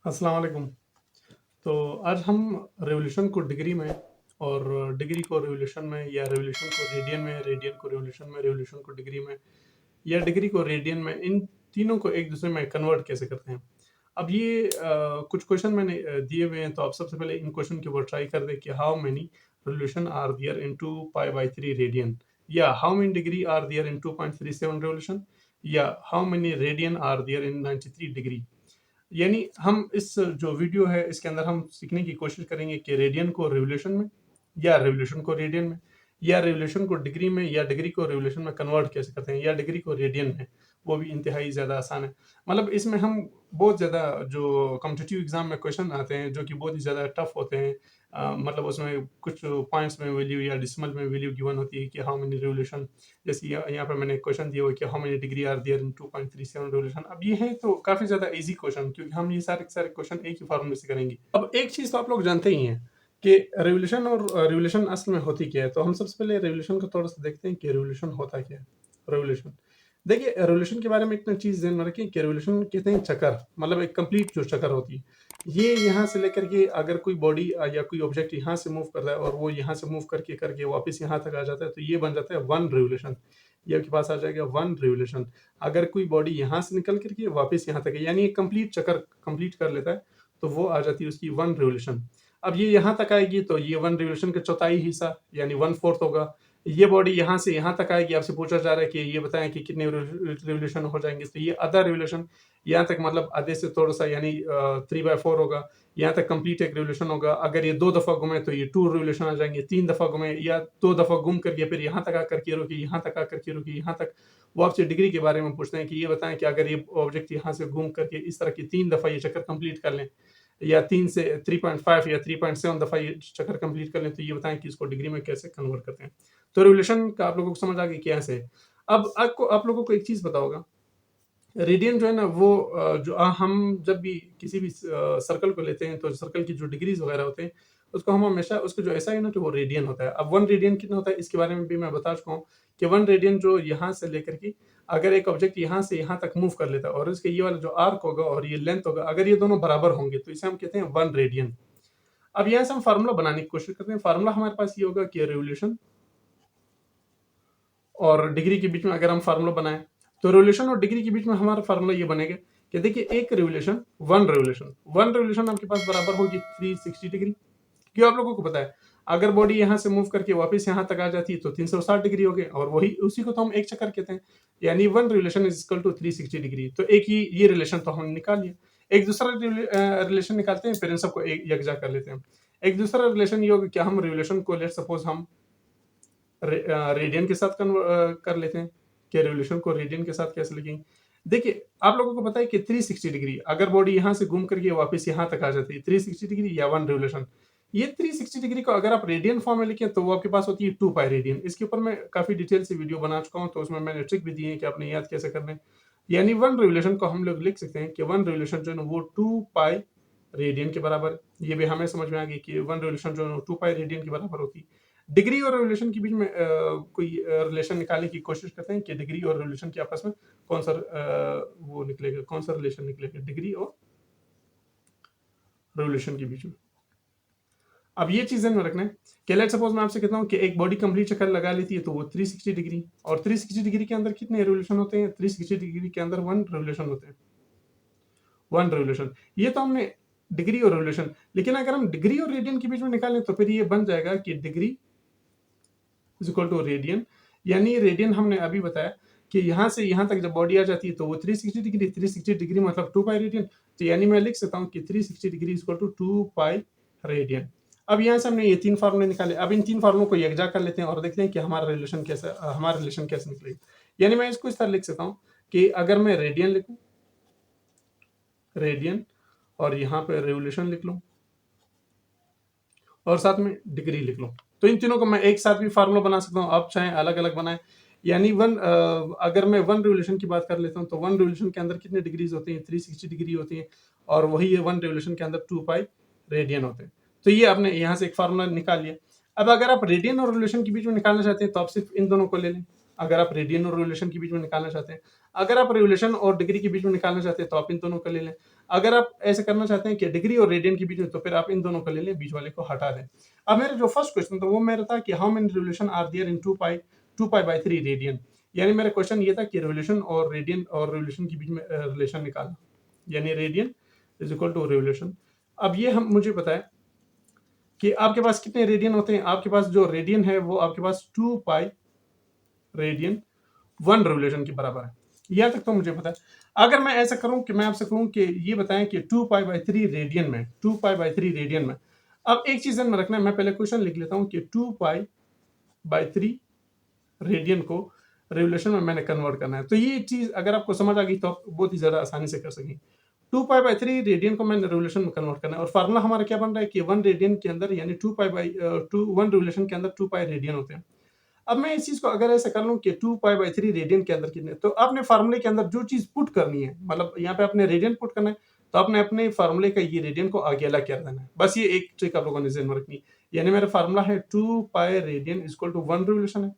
अस्सलाम वालेकुम। तो आज हम रिवॉल्यूशन को डिग्री में और डिग्री को रिवॉल्यूशन में या रिवॉल्यूशन को रेडियन में, रेडियन को रिवॉल्यूशन में, रिवॉल्यूशन को डिग्री में या डिग्री को रेडियन में, इन तीनों को एक दूसरे में कन्वर्ट कैसे करते हैं। अब ये कुछ क्वेश्चन मैंने दिए हुए हैं, तो आप सबसे पहले इन क्वेश्चन के ऊपर ट्राई कर दें कि how many revolution are there in 2π/3 radian, या how many degree are there in 2.37 revolution, या how many radian are there in 93 degree. यानी हम इस जो वीडियो है इसके अंदर हम सीखने की कोशिश करेंगे कि रेडियन को रिवोल्यूशन में, या रिवोल्यूशन को रेडियन में, या रिवोल्यूशन को डिग्री में, या डिग्री को रिवोल्यूशन में कन्वर्ट कैसे करते हैं, या डिग्री को रेडियन में। वो भी इंतहाई ज़्यादा आसान है। मतलब इसमें हम बहुत ज़्यादा जो कॉम्पिटिटिव एग्जाम में क्वेश्चन आते हैं जो कि बहुत ही ज़्यादा टफ होते हैं, मतलब उसमें कुछ पॉइंट्स में वैल्यू या डिसिमल में वैल्यू गिवन होती है कि हाउ मेनी रिवोल्यूशन। जैसे यहाँ पे मैंने क्वेश्चन दिया हुआ है कि how many degree are there in 2.37 revolution. अब ये है तो काफ़ी ज़्यादा इजी क्वेश्चन, क्योंकि हम ये सारे के सारे क्वेश्चन एक ही फॉर्मूले से करेंगे। अब एक चीज़ तो आप लोग जानते ही हैं कि रिवोल्यूशन और रिवोल्यूशन असल में होती क्या है। तो हम सबसे पहले रिवोल्यूशन को थोड़ा सा देखते हैं कि रिवोल्यूशन होता क्या है। रिवोल्यूशन, देखिए रिवोल्यूशन के बारे में इतना चीज़ ध्यान में रखें कि रिवोल्यूशन कहते हैं चक्कर, मतलब एक कंप्लीट जो चक्कर होती है। ये यहाँ से लेकर के अगर कोई बॉडी या कोई ऑब्जेक्ट यहाँ से मूव कर रहा है और वो यहाँ से मूव करके करके वापस यहाँ तक आ जाता है, तो ये बन जाता है वन रिवोल्यूशन। ये आपके पास आ जाएगा वन रिवोल्यूशन। अगर कोई बॉडी यहाँ से निकल करके वापस यहाँ तक है, यानी एक कंप्लीट चक्कर कंप्लीट कर लेता है, तो वो आ जाती है उसकी वन रिवोल्यूशन। अब ये यहाँ तक आएगी तो ये वन रिवोल्यूशन का चौथाई हिस्सा यानी 1/4 होगा। ये बॉडी यहाँ से यहाँ तक आएगी, आपसे पूछा जा रहा है कि ये बताएं कि कितने रिवोल्यूशन हो जाएंगे, तो ये आधा रिवोल्यूशन यहाँ तक, मतलब आधे से थोड़ा सा, यानी 3/4 होगा। यहाँ तक कंप्लीट एक रिवोल्यूशन होगा। अगर ये 2 दफ़ा घूमे तो ये 2 रिवोल्यूशन आ जाएंगे। 3 दफ़ा घूमे या 2 दफ़ा घूम करके फिर यहाँ तक आकर के रुकी, यहाँ तक आकर के रुकी, यहाँ तक। वो आपसे डिग्री के बारे में पूछते हैं कि ये बताएं कि अगर ये ऑब्जेक्ट यहाँ से घूम करके इस तरह की 3 दफ़ा ये चक्कर कंप्लीट कर लें, या 3 से 3.5 या 3.7 दफ़ा ये चक्कर कंप्लीट कर लें, तो ये बताएं कि इसको डिग्री में कैसे कन्वर्ट करते हैं। तो रिवोल्यूशन का आप लोगों को समझ आ गई कैसे है। अब आपको आप लोगों को एक चीज़ पता होगा, रेडियन जो है ना वो जो हम जब भी किसी भी सर्कल को लेते हैं, तो सर्कल की जो डिग्रीज वगैरह होते हैं उसको हम हमेशा उसको जो ऐसा है ना, तो वो रेडियन होता है। अब 1 रेडियन कितना होता है इसके बारे में भी मैं बता चुका हूँ कि 1 रेडियन जो यहाँ से लेकर के, अगर एक ऑब्जेक्ट यहाँ से यहाँ तक मूव कर लेता है और इसके ये वाला जो आर्क होगा और ये लेंथ होगा, अगर ये दोनों बराबर होंगे तो इसे हम कहते हैं 1 रेडियन। अब यहाँ से हम फार्मूला बनाने की कोशिश करते हैं। फार्मूला हमारे पास ये होगा कि रिवोल्यूशन और डिग्री के बीच में अगर हम फार्मूला बनाएं, तो रिवोल्यूशन और डिग्री के बीच में हमारा फार्मूला ये बनेगा कि देखिए एक रिवोल्यूशन, वन रिवोल्यूशन आपके पास बराबर होगी 360 डिग्री। क्यों, आप लोगों को पता है अगर बॉडी यहाँ से मूव करके वापस यहाँ तक आ जाती है तो 360 डिग्री हो गए, और वही उसी को तो हम एक चक्कर कहते हैं। यानी one relation is equal to 360 degree. तो एक ही ये रिलेशन तो हमने निकाल लिया। एक दूसरा रिलेशन निकालते हैं, फिर इन सबको एक यकजा कर लेते हैं। एक दूसरा रिलेशन ये होगा कि हम रिलेशन को लेट सपोज हम रेडियन के साथ कर लेते हैं कि रिवोल्यूशन को रेडियन के साथ कैसे लिखेंगे। देखिए आप लोगों को पता है कि 360 डिग्री अगर बॉडी यहाँ से घूम करके वापस यहाँ तक आ जाती है, 360 डिग्री या वन रिवोल्यूशन। ये 360 डिग्री को अगर आप रेडियन फॉर्म में लिखें तो वो आपके पास होती है 2π रेडियन। इसके ऊपर मैं काफी डिटेल से वीडियो बना चुका हूँ, तो उसमें मैंने ट्रिक भी दी है कि आपने याद कैसे करना है। यानी वन रिवोल्यूशन को हम लोग लिख सकते हैं कि वन रिवोल्यूशन जो है वो 2π रेडियन के बराबर। ये भी हमें समझ में आ गई कि वन रिवोल्यूशन जो है 2π रेडियन के बराबर होती है। डिग्री और रिवोल्यूशन के बीच में कोई रिलेशन निकालने की कोशिश करते हैं कि डिग्री और रिवोल्यूशन के आपस में कौन सा वो निकलेगा, कौन सा रिलेशन निकलेगा डिग्री और रिवोल्यूशन के बीच में। अब ये चीजें में रखना है कि लेट्स सपोज मैं आपसे कहता हूँ कि एक बॉडी कंप्लीट चक्कर लगा लेती है तो वो 360 डिग्री, और 360 डिग्री के अंदर कितने रिवोल्यूशन होते हैं, 360 डिग्री के अंदर वन रिवोल्यूशन होते हैं। वन रिवोल्यूशन, ये तो हमने डिग्री और रिवोल्यूशन। लेकिन अगर हम डिग्री और रेडियन के बीच में निकालें तो फिर ये बन जाएगा कि degree is equal to radian. यानी रेडियन हमने अभी बताया कि यहाँ से यहाँ तक जब बॉडी आ जाती है तो वो 360 डिग्री, 360 डिग्री मतलब 2π रेडियन। तो यानी मैं लिख सकता हूँ कि 360 degree is equal to 2π radian. अब यहाँ से हमने ये 3 फार्मूले निकाले। अब इन 3 फार्मूलों को यकजा कर लेते हैं और देखते हैं कि हमारा रिलेशन कैसे निकलेगा। यानी मैं इसको इस तरह लिख सकता हूँ कि अगर मैं रेडियन लिखूँ, रेडियन, और यहाँ पे रिवोल्यूशन लिख लूँ और साथ में डिग्री लिख लूँ, तो इन तीनों को मैं एक साथ भी फार्मूला बना सकता हूँ। आप चाहें अलग अलग बनाएं। यानी अगर मैं वन रिवोल्यूशन की बात कर लेता हूँ तो वन रिवोल्यूशन के अंदर कितने डिग्रीज होती हैं, 360 डिग्री होती हैं, और वही वन रिवोल्यूशन के अंदर 2π रेडियन होते हैं। तो ये आपने यहाँ से एक फार्मूला निकाल लिया। अब अगर आप रेडियन और रिवोल्यूशन के बीच में निकालना चाहते हैं तो आप सिर्फ इन दोनों को ले लें। अगर आप रेडियन और रिवोल्यूशन के बीच में निकालना चाहते हैं, अगर आप रिवोल्यूशन और डिग्री के बीच में निकालना चाहते हैं तो आप इन दोनों का ले लें। अगर आप ऐसे करना चाहते हैं कि डिग्री और रेडियन के बीच में, तो फिर आप इन दोनों का ले लें, बीच वाले को हटा दें। अब मेरा जो फर्स्ट क्वेश्चन था वो मेरा था कि how many revolution are there in 2 पाई/3 रेडियन। यानी मेरा क्वेश्चन ये था कि रिवोल्यूशन और रेडियन और रिवोल्यूशन के बीच में रिलेशन निकालना, यानी radian is equal to revolution. अब ये हम मुझे पता है कि आपके पास कितने रेडियन होते हैं। आपके पास जो रेडियन है वो आपके पास 2 पाई रेडियन 1 रिवोल्यूशन के बराबर है। यहां तक तो मुझे पता है। अगर मैं ऐसा करूं कि मैं आपसे कहूं कि ये बताएं कि 2 पाई/3 रेडियन में, 2 पाई/3 रेडियन में, अब एक चीज में रखना है, मैं पहले क्वेश्चन लिख लेता हूं कि 2 पाई/3 रेडियन को रिवोल्यूशन में मैंने कन्वर्ट करना है। तो ये चीज अगर आपको समझ आ गई तो आप बहुत ही ज्यादा आसानी से कर सकेंगे। 2 पाई/3 रेडियन को मैंने रिवोल्यूशन में कन्वर्ट करना है और फार्मूला हमारा क्या बन रहा है कि 1 रेडियन के अंदर, यानी 1 रिवोल्यूशन के अंदर 2 पाई रेडियन होते हैं। अब मैं इस चीज को अगर ऐसे कर लूं कि 2 पाई/3 रेडियन के अंदर कितने, तो आपने फार्मूले के अंदर जो चीज पुट करनी है, मतलब यहाँ पे आपने रेडियन पुट करना है, तो आपने अपने फार्मूले का ये रेडियन को अकेला कर देना है। बस ये एक ट्रिक आप लोगों ने ध्यान में रखनी है। यानी मेरा फार्मूला है 2 pi radian equal to 1 revolution है।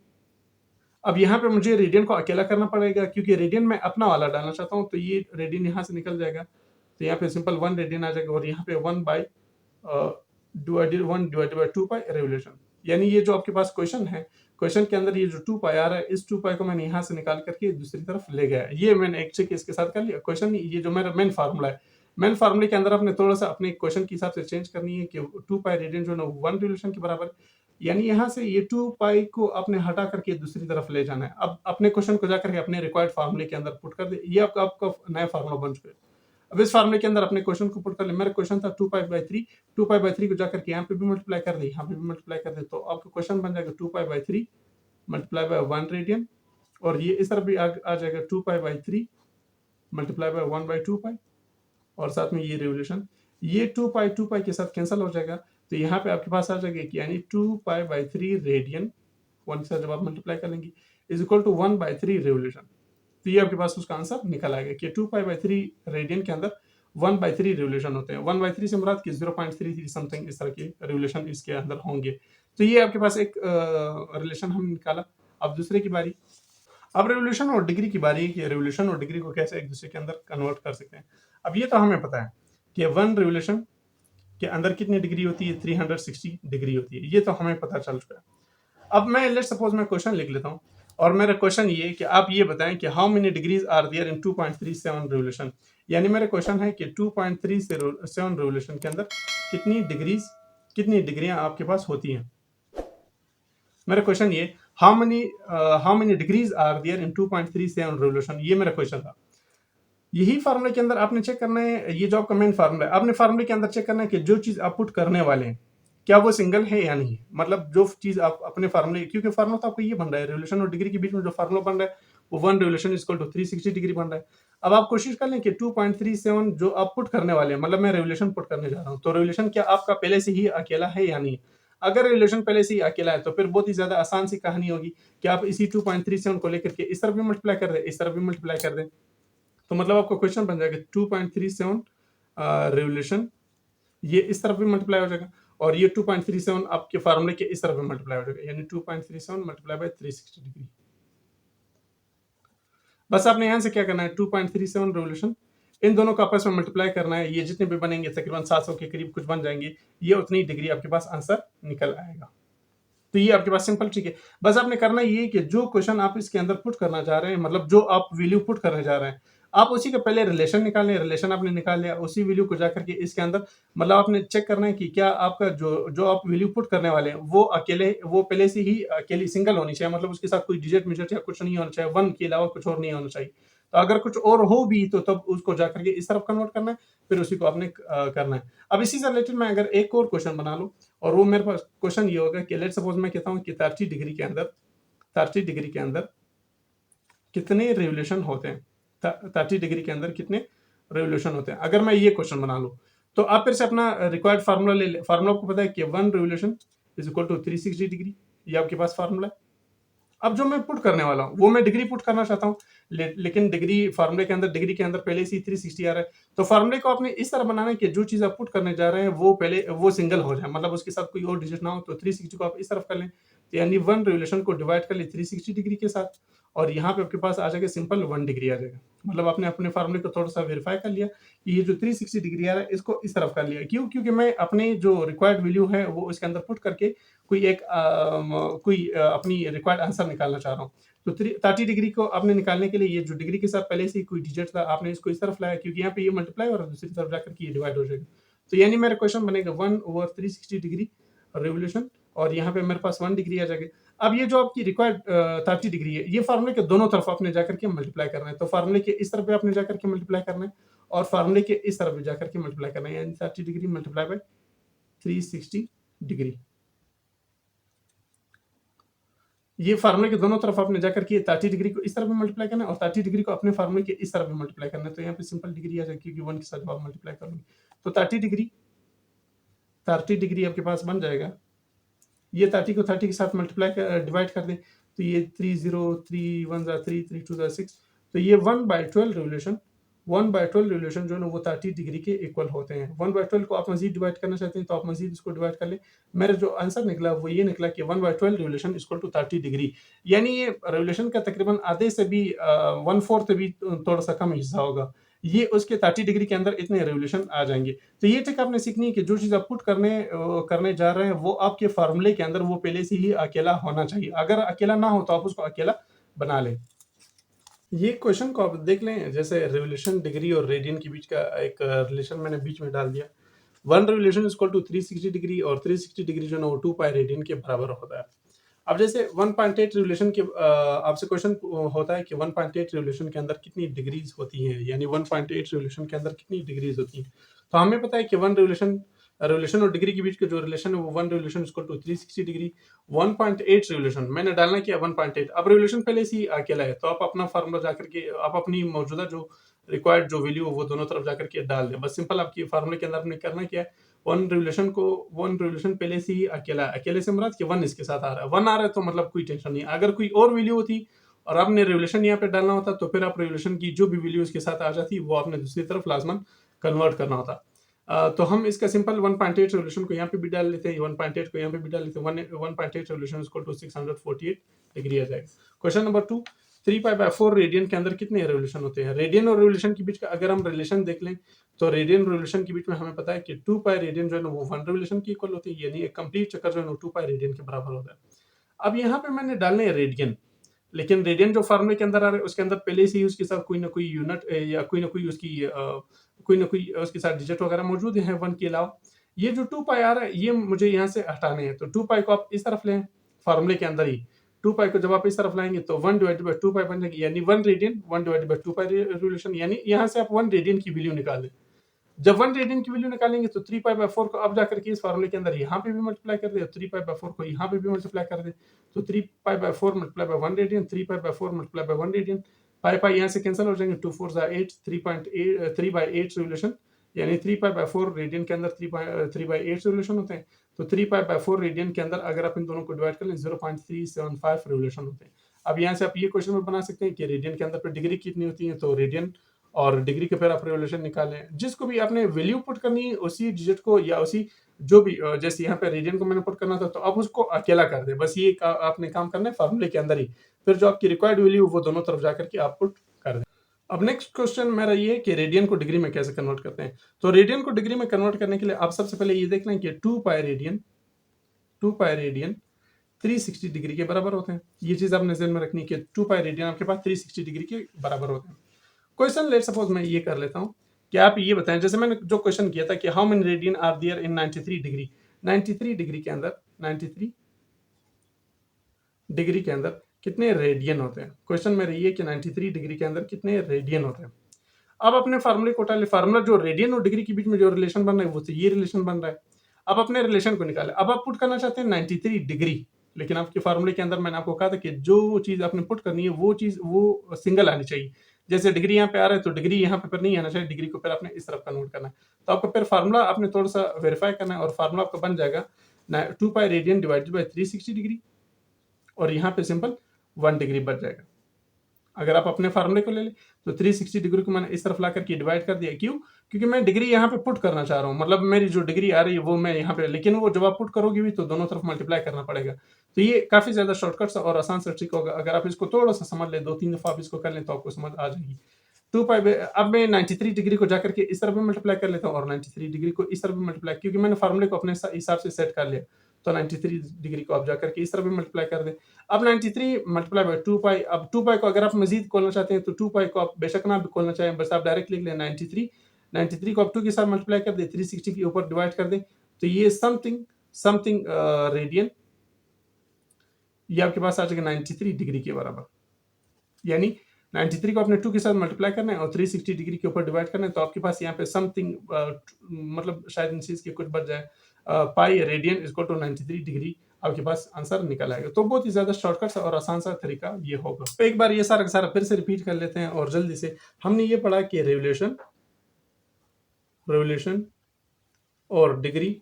अब यहाँ पे मुझे रेडियन को अकेला करना पड़ेगा क्योंकि रेडियन में अपना वाला डालना चाहता हूँ, तो ये रेडियन यहाँ से निकल जाएगा, तो यहाँ पे सिंपल 1 रेडियन आ जाएगा और यहाँ पे 1/2 पाई रेवोल्यूशन। यानी ये जो आपके पास क्वेश्चन है, क्वेश्चन के अंदर ये जो 2 पाई आ रहा है, इस 2 पाई को मैंने यहाँ से निकाल करके दूसरी तरफ ले गया। ये मैंने एक चेक इसके साथ कर लिया। क्वेश्चन ये जो मेरा मेन फार्मूला है, मेन फार्मूले के अंदर आपने थोड़ा सा अपने क्वेश्चन के हिसाब से चेंज करनी है कि 2 पाई रेडियन जो है ना 1 रिवोल्यूशन के बराबर, यानी यहाँ से ये 2 पाई को आपने हटा करके दूसरी तरफ ले जाना है। अब अपने क्वेश्चन को जाकर के अपने रिक्वायर्ड फार्मूले के अंदर पुट कर दे। ये आपका नया फार्मूला बन चुका है। अब इस फार्मूले के अंदर अपने क्वेश्चन को पुट कर ले। मेरा क्वेश्चन था 2 पाई/3, 2 पाई/3 को जाकर के यहाँ पे भी मल्टीप्लाई कर दे, यहाँ पे भी मल्टीप्लाई कर दे, तो आपका क्वेश्चन बन जाएगा 2 पाई/3 मल्टीप्लाई बाय 1 रेडियन, और ये इस तरफ भी आ जाएगा 2 पाई/3 मल्टीप्लाई बाय 1/2 पाई, और साथ में ये रिवोल्यूशन, ये 2 पाई के साथ कैंसिल हो जाएगा, तो यहाँ पे आपके पास आ जाएगा कि यानी 2 पाई/3 रेडियन 1 के साथ जब आप मल्टीप्लाई करेंगे इज इक्वल टू 1/3 रिवोल्यूशन। तो ये आपके पास उसका आंसर निकल आएगा कि 2 पाई/3 रेडियन के अंदर 1/3 रिवोल्यूशन होते हैं। 1/3 से मुराद कि 0.33 समथिंग इस तरह के रिवोल्यूशन इसके अंदर होंगे। तो ये आपके पास एक रिलेशन हम निकाला। अब दूसरे की बारी, अब रिवोल्यूशन और डिग्री की बारी है कि रिवोल्यूशन और डिग्री को कैसे एक दूसरे के अंदर कन्वर्ट कर सकते हैं। अब ये तो हमें पता है कि 1 रिवोल्यूशन के अंदर कितनी डिग्री होती है, 360 डिग्री होती है। ये तो हमें पता चल चुका है। अब मैं लेट्स सपोज मैं क्वेश्चन लिख लेता हूँ, और मेरा क्वेश्चन ये कि आप ये बताएं कि how many degrees are there in 2.37 revolution. यानी मेरा क्वेश्चन है कि 2.37 रिवोल्यूशन के अंदर कितनी डिग्रियां आपके पास होती हैं। मेरा क्वेश्चन ये how many degrees are there in 2.37 revolution, ये मेरा क्वेश्चन था। यही फार्मूले के अंदर आपने चेक करना है, ये जो आपका मेन फार्मूला है, आपने फार्मूले के अंदर चेक करना है कि जो चीज आप पुट करने वाले हैं क्या वो सिंगल है या नहीं। मतलब जो चीज आप अपने फार्मूले, क्योंकि फार्मूला तो आपको ये बन रहा है, रिवोल्यूशन और डिग्री के बीच में जो फार्मूला बन रहा है वो 1 रिवोल्यूशन इक्वल टू 360 डिग्री बन रहा है। अब आप कोशिश कर लें कि 2.37 जो आप पुट करने वाले हैं, मतलब मैं रिवोल्यूशन पुट करने जा रहा हूँ, तो रिवोल्यूशन क्या आपका पहले से ही अकेला है या नहीं। अगर रिवोल्यूशन पहले से ही अकेला है तो फिर बहुत ही ज्यादा आसान सी कहानी होगी कि आप इसी 2.37 को लेकर के इस तरफ भी मल्टीप्लाई कर दें, इस तरफ भी मल्टीप्लाई कर दें, तो मतलब आपका क्वेश्चन बन जाएगा 2.37 रिवोल्यूशन, ये इस तरफ भी मल्टीप्लाई हो जाएगा, और ये 2.37 आपके फार्मूले के इस तरफ भी मल्टीप्लाई हो जाएगा, यानी 2.37 मल्टीप्लाई बाय 360 डिग्री। बस आपने यहां से क्या करना है, 2.37 रिवोल्यूशन इन दोनों को आपस में मल्टीप्लाई करना है। ये जितने भी बनेंगे तकरीबन 700 के करीब कुछ बन जाएंगे, ये उतनी डिग्री आपके पास आंसर निकल आएगा। तो ये आपके पास सिंपल ट्रिक है। बस आपने करना ये कि जो क्वेश्चन आप इसके अंदर पुट करना चाह रहे हैं, मतलब जो आप वैल्यू पुट करने जा रहे हैं, आप उसी का पहले रिलेशन निकालें। रिलेशन आपने निकाल लिया, उसी वैल्यू को जाकर के इसके अंदर, मतलब आपने चेक करना है कि क्या आपका जो आप वैल्यू पुट करने वाले हैं वो पहले से ही अकेली सिंगल होनी चाहिए, मतलब उसके साथ कोई डिजिट मिजिट या कुछ नहीं होना चाहिए, 1 के अलावा कुछ और नहीं होना चाहिए। तो अगर कुछ और हो भी तो तब उसको जाकर के इस तरफ कन्वर्ट करना है, फिर उसी को आपने करना है। अब इसी से रिलेटेड मैं अगर एक और क्वेश्चन बना लूं, और वो मेरे पास क्वेश्चन ये होगा कि लेट्स सपोज मैं कहता हूं कि 30 डिग्री के अंदर कितने रिवोल्यूशन होते हैं, 30 डिग्री के अंदर कितने रिवोल्यूशन होते हैं। अगर मैं ये क्वेश्चन बना लूं तो आप फिर से अपना रिक्वायर्ड फार्मूला ले ले। फार्मूला आपको पता है कि 1 revolution is equal to 360 degree, ये आपके पास फार्मूला है। अब जो मैं पुट करने वाला हूं वो मैं डिग्री पुट करना चाहता हूं, लेकिन डिग्री फार्मूले के अंदर, डिग्री के अंदर पहले से ही 360 आ रहा है। तो फार्मूले को आपने इस तरह बनाना है कि जो चीज आप पुट करने जा रहे हैं वो पहले वो सिंगल हो जाए, मतलब उसके साथ कोई और डिजिट ना हो। तो 360 को आप इस तरफ कर लें, तो यानी 1 रिवोल्यूशन को डिवाइड कर ले 360 डिग्री के साथ, और यहाँ पे आपके पास आ जाएगा सिंपल 1 डिग्री आ जाएगा। मतलब आपने अपने फार्मूले को थोड़ा सा वेरीफाई कर लिया कि ये जो 360 डिग्री आ रहा है इसको इस तरफ कर लिया। क्यों? क्योंकि मैं अपने जो रिक्वायर्ड वैल्यू है वो इसके अंदर पुट करके कोई अपनी रिक्वायर्ड आंसर निकालना चाह रहा हूँ। तो 30 डिग्री को आपने निकालने के लिए ये जो डिग्री के साथ पहले से ही कोई डिजिट था, आपने इसको इस तरफ लाया, क्योंकि यहाँ पे ये मल्टीप्लाई और दूसरी तरफ जाकर के ये डिवाइड हो जाएगा। तो यानी मेरा क्वेश्चन बनेगा 1/360 डिग्री रेवोल्यूशन, और यहाँ पे मेरे पास 1 डिग्री आ जाएगा। अब ये जो आपकी रिक्वायर्ड 30 डिग्री है, ये फार्मूले के दोनों तरफ आपने जाकर के मल्टीप्लाई करना है। तो फार्मूले के इस तरफ भी आपने जाकर के मल्टीप्लाई करना है, और फार्मूले के इस तरफ भी जाकर के मल्टीप्लाई करना है, यानी 30 डिग्री मल्टीप्लाई बाय 360 डिग्री। ये फार्मूले के दोनों तरफ आपने जाकर के 30 डिग्री को इस तरफ भी मल्टीप्लाई करना है, और 30 डिग्री को अपने फार्मूले के इस तरफ भी मल्टीप्लाई करना है। तो यहाँ पे सिंपल डिग्री आ जाएगी, क्योंकि 1 के साथ जब आप मल्टीप्लाई करोगे तो 30 डिग्री आपके पास बन जाएगा। ये 30 को 30 के साथ मल्टीप्लाई डिवाइड कर दें, तो ये 30 3 1 3 3 2 6, तो ये 1/12 रेवोल्यूशन 1/12 रेवोल्यूशन जो है ना वो 30 डिग्री के इक्वल होते हैं। 1/12 को आप मजीद डिवाइड करना चाहते हैं तो आप मजीद इसको डिवाइड कर लें। मेरा जो आंसर निकला वो ये निकला कि 1/12 रेवोल्यूशन इक्वल टू 30 डिग्री, यानी ये रेवोल्यूशन का तकरीबन आधे से भी 1/4 भी थोड़ा सा कम हिस्सा होगा। ये उसके 30 डिग्री के अंदर इतने रेवोल्यूशन आ जाएंगे। तो ये ट्रिक आपने सीखनी है कि जो चीज़ आप पुट करने जा रहे हैं वो आपके फार्मूले के अंदर वो पहले से ही अकेला होना चाहिए। अगर अकेला ना हो तो आप उसको अकेला बना लें। ये क्वेश्चन को आप देख लें, जैसे रेवोल्यूशन डिग्री और रेडियन के बीच का एक रिलेशन मैंने बीच में डाल दिया। 1 रेवोल्यूशन इक्वल टू 360 डिग्री, और 360 डिग्री जो है ना वो 2 पाई रेडियन के बराबर होता है। अब जैसे 1.8 रेवोल्यूशन के आपसे क्वेश्चन होता है कि 1.8 रेवोल्यूशन के अंदर कितनी डिग्रीज होती हैं, यानी 1.8 रेवोल्यूशन के अंदर कितनी डिग्रीज होती हैं। तो हमें पता है कि 1 रेवोल्यूशन और डिग्री के बीच का जो रिलेशन है वो 1 revolution equal to 360 degree. 1.8 revolution मैंने डालना किया 1.8। अब रेवोल्यूशन पहले से ही अकेला है, तो आप अपना फार्मूला जाकर के आप अपनी मौजूदा जो रिक्वायर्ड जो वैल्यू वो दोनों तरफ जाकर के डाल दें। बस सिंपल आपकी फार्मूले के अंदर आपने करना क्या है, 1 रेवोल्यूशन पहले से ही अकेले से मुराद कि 1 इसके साथ आ रहा है। 1 आ रहा है तो मतलब कोई टेंशन नहीं। अगर कोई और वैल्यू होती और आपने रेवोल्यूशन यहाँ पे डालना होता तो फिर आप रेवोल्यूशन की जो भी वैल्यू उसके साथ आ जाती वो आपने दूसरी तरफ लाजमन कन्वर्ट करना होता। तो हम इसका सिंपल 1.8 रेवोल्यूशन को यहाँ पे भी डाल लेते हैं, 1.8 को यहाँ पे भी डाल लेते हैं। 1.8 रेवोल्यूशन इक्वल टू 648 डिग्री आ जाएगा। क्वेश्चन नंबर 2, 3π/4 रेडियन के अंदर कितने रेवोल्यूशन होते हैं। रेडियन और रेवोल्यूशन के बीच का अगर हम रिलेशन देख लें तो रेडियन रेवोल्यूशन के बीच में हमें पता है कि 2 पाई रेडियन जो है ना वो 1 रेवोल्यूशन की इक्वल होती है, यानी एक कंप्लीट चक्कर जो है ना 2 पाई रेडियन के बराबर होता है। अब यहाँ पे मैंने डालने हैं रेडियन, लेकिन रेडियन जो फार्मूले के अंदर आ रहा है उसके अंदर पहले से ही उसके साथ कोई ना कोई यूनिट या कोई ना कोई उसके साथ डिजिट वगैरह मौजूद है 1 के अलावा। ये जो 2 पाई आ रहा है ये मुझे यहाँ से हटाने हैं, तो 2 पाई को आप इस तरफ लें फार्मूले के अंदर ही। 2 पाई को जब आप इस तरफ लाएंगे तो 1/2 पाई बन जाएगी, यानी 1 रेडियन 1/2 पाई रेवोल्यूशन, यानी यहाँ से आप 1 रेडियन की वैल्यू निकाल लें। जब 1 रेडियन की वैल्यू निकालेंगे तो 3π/4 को अब जाकर के इस फार्मूले के अंदर यहाँ पे भी मल्टीप्लाई कर दे, 3π/4 को यहाँ पे भी मल्टीप्लाई कर दे, तो 3π/4 multiply by 1 radian, 3π/4 multiply by 1 radian, pi यहाँ से कैंसिल हो जाएंगे, 2 4 8, 3/8 रेवोल्यूशन, यानी 3π/4 रेडियन के अंदर 3/8 रेवोल्यूशन होते हैं। तो 3π/4 रेडियन के अंदर अगर आप इन दोनों को डिवाइड कर लें 0.375 रेवोल्यूशन होते हैं। अब यहाँ से आप ये क्वेश्चन में बना सकते हैं कि रेडियन के अंदर पर डिग्री कितनी होती है, तो रेडियन और डिग्री के फिर आप रेवोल्यूशन निकालें। जिसको भी आपने वैल्यू पुट करनी है उसी डिजिट को या उसी जो भी जैसे यहाँ पे रेडियन को मैंने पुट करना था तो आप उसको अकेला कर दे, बस ये आपने काम करना है फार्मूले के अंदर ही। फिर जो आपकी रिक्वायर्ड वैल्यू वो दोनों तरफ जाकर के आप पुट कर दें। अब नेक्स्ट क्वेश्चन मेरा ये है कि रेडियन को डिग्री में कैसे कन्वर्ट करते हैं। तो रेडियन को डिग्री में कन्वर्ट करने के लिए आप सबसे पहले ये देख लें कि 2 पाई रेडियन 360 डिग्री के बराबर होते हैं। ये चीज आपने ध्यान में रखनी है कि 2 पाई रेडियन आपके पास 360 डिग्री के बराबर होते हैं। क्वेश्चन लेट सपोज मैं ये कर लेता हूं कि आप ये बताएं, जैसे मैंने जो क्वेश्चन किया था कि how many radian are there in 93 degree. 93 degree के अंदर 93 डिग्री के अंदर कितने रेडियन होते हैं। क्वेश्चन मेरा ये कि 93 डिग्री के अंदर कितने रेडियन होते हैं। अब अपने फार्मूले को उठा ले, फार्मूला जो रेडियन और डिग्री के बीच में जो रिलेशन बन रहा है वो तो ये रिलेशन बन रहा है। अब अपने रिलेशन को निकाले। अब आप पुट करना चाहते हैं 93 डिग्री, लेकिन आपके फार्मूले के अंदर मैंने आपको कहा था कि जो चीज आपने पुट करनी है वो चीज वो सिंगल आनी चाहिए। जैसे डिग्री यहाँ पे आ रहा है तो डिग्री यहाँ पे पर नहीं आना चाहिए, डिग्री को फिर आपने इस तरफ कन्वर्ट करना है। तो आपको फिर फार्मूला आपने थोड़ा सा वेरीफाई करना है और फार्मूला आपका बन जाएगा 2 pi radian divided by 360 degree, और यहाँ पे सिंपल 1 डिग्री बच जाएगा। अगर आप अपने फार्मूले को ले लें तो 360 डिग्री को मैंने इस तरफ ला करके डिवाइड कर दिया। क्यों? क्योंकि मैं डिग्री यहाँ पे पुट करना चाह रहा हूँ, मतलब मेरी जो डिग्री आ रही है वो मैं यहाँ पे, लेकिन वो जब आप पुट करोगे भी तो दोनों तरफ मल्टीप्लाई करना पड़ेगा। तो ये काफी ज्यादा शॉर्टकट्स और आसान सा ट्रिक होगा। अगर आप इसको थोड़ा सा समझ ले, 2-3 दफा आप इसको कर लें तो आपको समझ आ जाएगी। 2 पाई, अब मैं 93 डिग्री को जाकर के इस तरफ भी मल्टीप्लाई कर लेता हूँ और 93 डिग्री को इस तरफ भी मल्टीप्लाई, क्योंकि मैंने फार्मूले को अपने हिसाब से सेट कर लिया। तो 93 डिग्री को आप जाकर के इस तरफ भी मल्टीप्लाई कर दें। अब 93 मल्टीप्लाई बाय 2 पाई, अब 2 पाई को अगर आप मजीद खोलना चाहते हैं तो 2 पाई को आप बेशक ना भी खोलना चाहें, बस आप डायरेक्ट लिख लें 93 को आप 2 के साथ मल्टीप्लाई कर दें, 360 के ऊपर डिवाइड कर दें, तो ये समथिंग समथिंग रेडियन, ये आपके पास आ जाएगा 93 डिग्री के बराबर। यानी 93 को आपने 2 के साथ मल्टीप्लाई करना है और 360 डिग्री के ऊपर डिवाइड करना है, तो आपके पास यहाँ पे समथिंग मतलब शायद इन चीज के कुछ बच जाए, pi radian equal to 93 degree आपके पास आंसर निकल आएगा। तो बहुत ही ज्यादा शॉर्टकट और आसान सा तरीका ये होगा। तो एक बार ये सारा सारा फिर से रिपीट कर लेते हैं और जल्दी से। हमने ये पढ़ा कि रेवोल्यूशन, रेवोल्यूशन और डिग्री,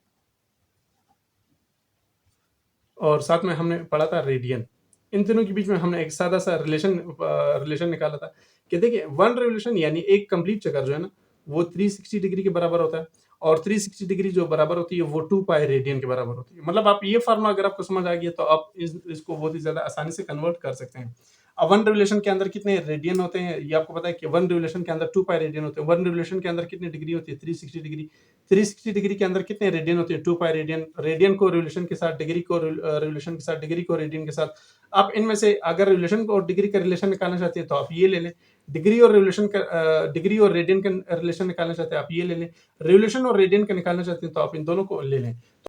और साथ में हमने पढ़ा था रेडियन। इन तीनों के बीच में हमने एक सादा सा रिलेशन निकाला था कि देखिए 1 रेवोल्यूशन यानी एक कंप्लीट चक्कर जो है ना वो 360 डिग्री के बराबर होता है, और 360 डिग्री जो बराबर होती है वो 2 पाई रेडियन के बराबर होती है। मतलब आप ये फार्मूला अगर आपको समझ आ गया तो आप इसको बहुत ही ज्यादा आसानी से कन्वर्ट कर सकते हैं। अब 1 रेवोल्यूशन के अंदर कितने रेडियन होते हैं ये आपको पता है कि 1 रेवोल्यूशन के अंदर 2 पाई रेडियन होते हैं। 1 रेवोल्यूशन के अंदर कितनी डिग्री होती है? 360 डिग्री। 360 डिग्री के अंदर कितने रेडियन होते हैं? 2 पाई रेडियन। रेडियन को रेवोल्यूशन के साथ, डिग्री को रेवोल्यूशन के साथ, डिग्री को रेडियन के साथ। आप इनमें से अगर रेवोल्यूशन और डिग्री का रिलेशन निकालना चाहते हैं तो आप ये ले लें। डिग्री और रेवोल्यूशन का डिग्री और रेडियन का रिलेशन निकालना चाहते हैं आप ये ले लें। रेवोल्यूशन और रेडियन का निकालना चाहते हैं तो आप इन दोनों को ले लें।